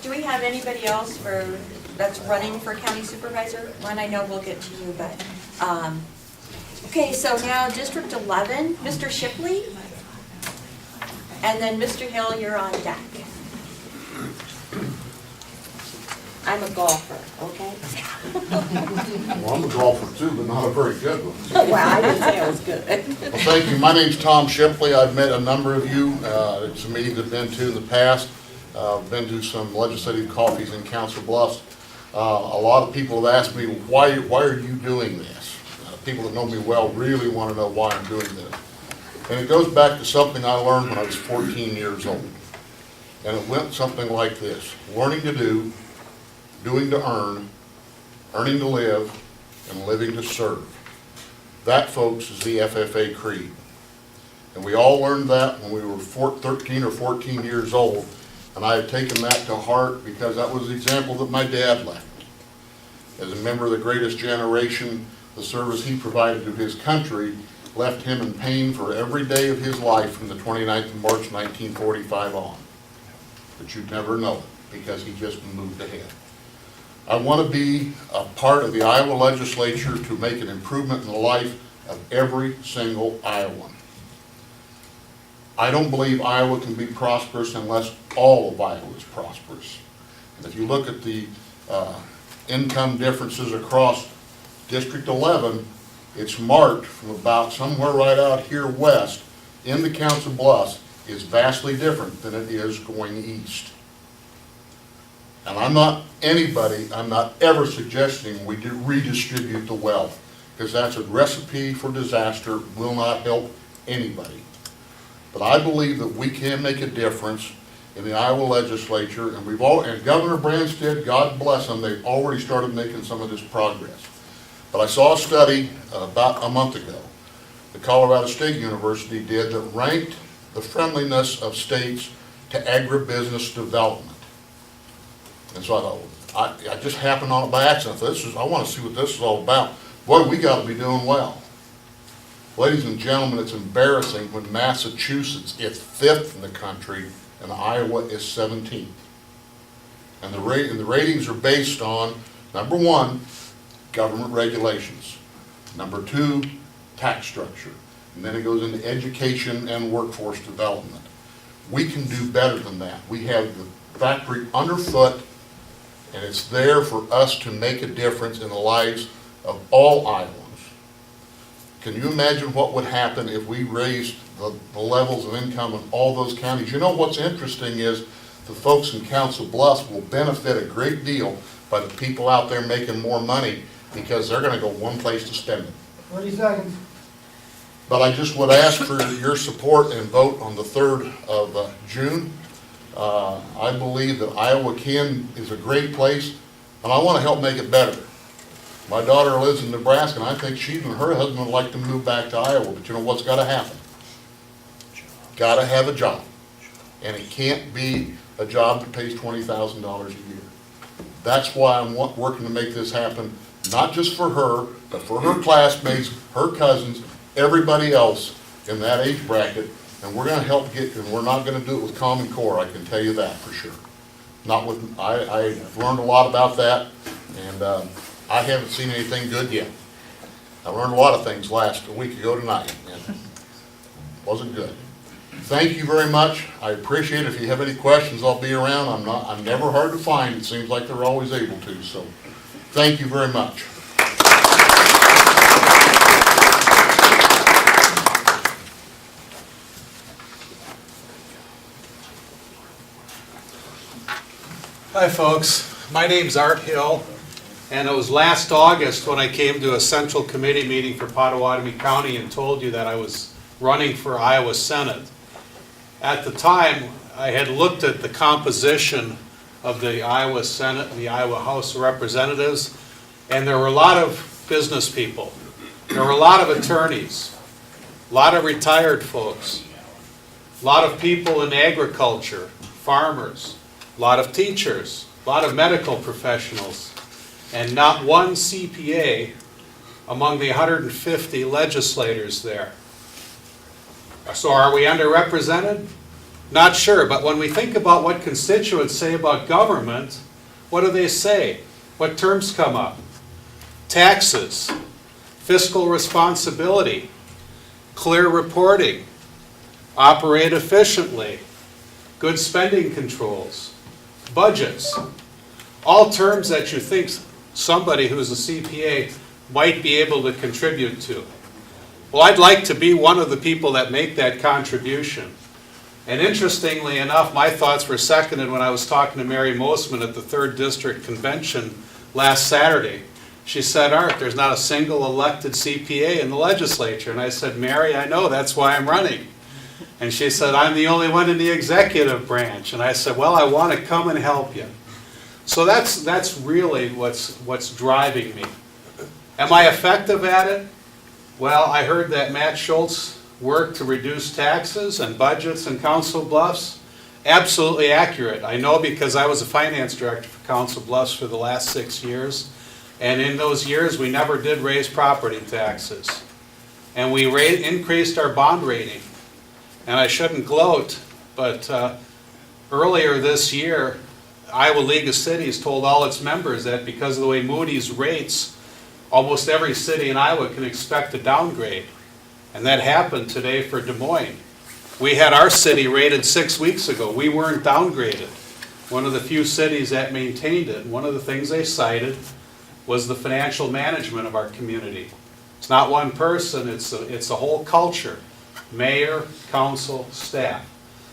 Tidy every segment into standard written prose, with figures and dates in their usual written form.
Do we have anybody else that's running for county supervisor? One, I know we'll get to you, but, okay, so now District 11, Mr. Shipley, and then Mr. Hill, you're on deck. I'm a golfer, okay? Well, I'm a golfer too, but not a very good one. Well, I didn't say I was good. Well, thank you. My name's Tom Shipley. I've met a number of you. It's a meeting I've been to in the past. Been to some legislative coffees in Council Bluffs. A lot of people have asked me, why are you doing this? People that know me well really want to know why I'm doing this. And it goes back to something I learned when I was 14 years old. And it went something like this: learning to do, doing to earn, earning to live, and living to serve. That, folks, is the FFA creed. And we all learned that when we were 13 or 14 years old. And I have taken that to heart because that was the example that my dad left me. As a member of the greatest generation, the service he provided to his country left him in pain for every day of his life from the 29th of March 1945 on. But you'd never know it because he just moved ahead. I want to be a part of the Iowa legislature to make an improvement in the life of every single Iowan. I don't believe Iowa can be prosperous unless all of Iowa is prosperous. And if you look at the income differences across District 11, it's marked from about somewhere right out here west in the Council Bluffs is vastly different than it is going east. And I'm not ever suggesting we redistribute the wealth, because that's a recipe for disaster, will not help anybody. But I believe that we can make a difference in the Iowa legislature, and and Governor Branstad, God bless him, they've already started making some of this progress. But I saw a study about a month ago that Colorado State University did that ranked the friendliness of states to agribusiness development. And so I thought, I just happened on it by accident. I want to see what this is all about. What do we got to be doing well? Ladies and gentlemen, it's embarrassing when Massachusetts is 5th in the country and Iowa is 17th. And the ratings are based on, number 1, government regulations. Number 2, tax structure. And then it goes into education and workforce development. We can do better than that. We have the factory underfoot, and it's there for us to make a difference in the lives of all Iowans. Can you imagine what would happen if we raised the levels of income in all those counties? You know what's interesting is the folks in Council Bluffs will benefit a great deal by the people out there making more money because they're going to go one place to spend it. 30 seconds. But I just would ask for your support and vote on the 3rd of June. I believe that Iowa is a great place, and I want to help make it better. My daughter lives in Nebraska, and I think she and her husband would like to move back to Iowa, but you know what's got to happen? Got to have a job. And it can't be a job that pays $20,000 a year. That's why I'm working to make this happen, not just for her, but for her classmates, her cousins, everybody else in that age bracket. And we're going to help and we're not going to do it with Common Core, I can tell you that for sure. I've learned a lot about that, and I haven't seen anything good yet. I learned a lot of things a week ago tonight, and it wasn't good. Thank you very much. I appreciate it. If you have any questions, I'll be around. I'm never hard to find. It seems like they're always able to, so thank you very much. Hi folks, my name's Art Hill, and it was last August when I came to a central committee meeting for Pottawattamie County and told you that I was running for Iowa Senate. At the time, I had looked at the composition of the Iowa Senate and the Iowa House of Representatives, and there were a lot of business people. There were a lot of attorneys, a lot of retired folks, a lot of people in agriculture, farmers, a lot of teachers, a lot of medical professionals, and not one CPA among the 150 legislators there. So are we underrepresented? Not sure, but when we think about what constituents say about government, what do they say? What terms come up? Taxes, fiscal responsibility, clear reporting, operate efficiently, good spending controls, budgets. All terms that you think somebody who's a CPA might be able to contribute to. Well, I'd like to be one of the people that make that contribution. And interestingly enough, my thoughts were seconded when I was talking to Mary Mosman at the 3rd District Convention last Saturday. She said, Art, there's not a single elected CPA in the legislature. And I said, Mary, I know, that's why I'm running. And she said, I'm the only one in the executive branch. And I said, well, I want to come and help you. So that's really what's driving me. Am I effective at it? Well, I heard that Matt Schultz worked to reduce taxes and budgets in Council Bluffs. Absolutely accurate. I know because I was a finance director for Council Bluffs for the last 6 years. And in those years, we never did raise property taxes. And we increased our bond rating. And I shouldn't gloat, but earlier this year, Iowa League of Cities told all its members that because of the way Moody's rates, almost every city in Iowa can expect a downgrade. And that happened today for Des Moines. We had our city rated 6 weeks ago. We weren't downgraded. One of the few cities that maintained it. One of the things they cited was the financial management of our community. It's not one person, it's a whole culture. Mayor, council, staff.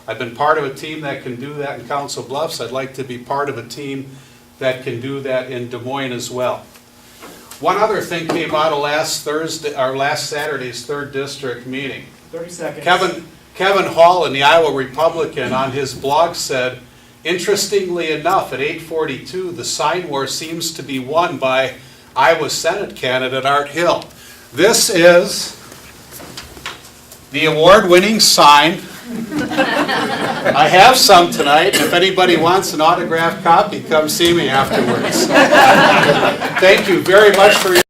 I've been part of a team that can do that in Council Bluffs. I'd like to be part of a team that can do that in Des Moines as well. One other thing came out of last Saturday's 3rd District meeting. 30 seconds. Kevin Hall in the Iowa Republican on his blog said, interestingly enough, at 8:42, the sign war seems to be won by Iowa Senate candidate Art Hill. This is the award-winning sign. I have some tonight. If anybody wants an autographed copy, come see me afterwards. Thank you very much for your